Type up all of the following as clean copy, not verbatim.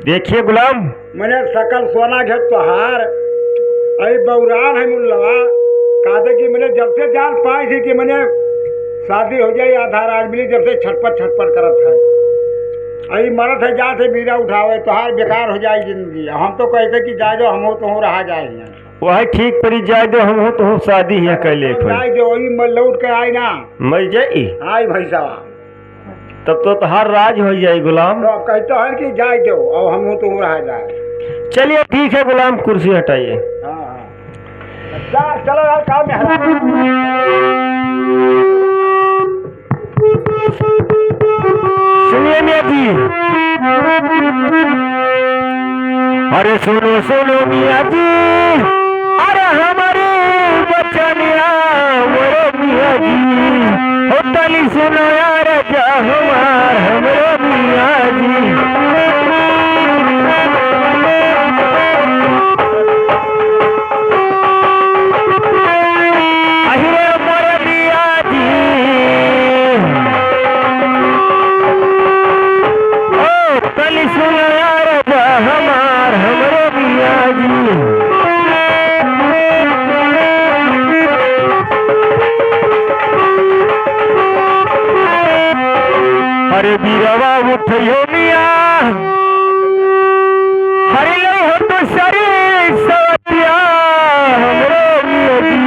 देखिए गुलाम, मैंने सकल सोना घेत तोहार अरे बौरान है मुल्लवा कहते कि मैंने जब से जान पाई थी कि मैंने शादी हो जाए आधार आज मिली जब से छटपट करत है अरे मरत है जा थे बीरा उठावे तोहार बेकार हो जाए जिंदगी। हम तो कहते कि जाए जो हम हो तो हो रहा जाए यहाँ वही ठीक पड़ी जाए दो, हम हो तो हो शादी यहाँ कैले जाए जो वही लौट के आई ना मर जाई आई भाई साहब तब तो हर राज हो जाए गुलाम। तो अब कहते हैं कि जाए दो और हम हो तो हो रहा जाए। चलिए ठीक है गुलाम, कुर्सी हटाइए। हाँ हाँ चलो यार काम सुनिए मियाँ जी, अरे सुनो सुनो मियाँ जी, अरे हमारे बचनिया मोरे मियाँ जी, हो तली सुनो यार जा हमार हमरे मियाँ जी। अहिरे मोरे मियाँ जी, ओ तली सुनो यार जा हमार हमरे मियाँ जी। अरे बीरवा उठियो मिया, हरे लो हो तो सरी सवतिया हमरे मिया जी,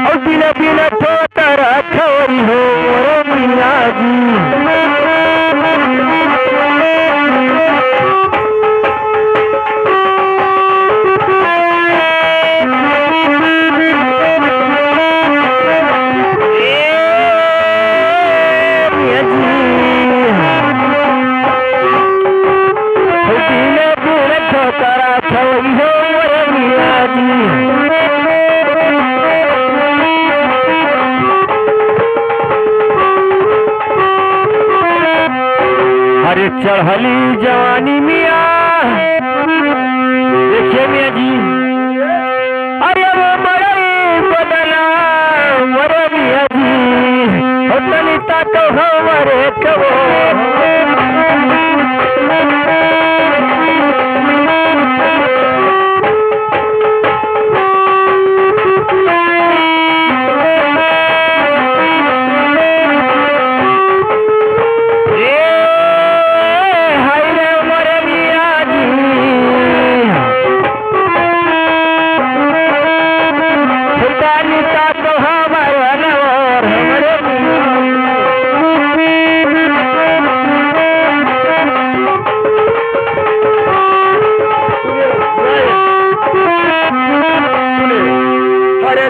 और बिना बिना ठोकर ठोरी हो मोरे मिया जी। अरे चढ़ली जवानी मिया, देखिए मिया जी, अरे वो मरे बदला मरे मिया जी, हो तनिता तो हमारे कबो।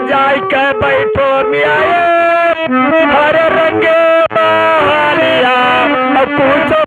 जाय के बैठो मिया हरे रंगे लिया पूछो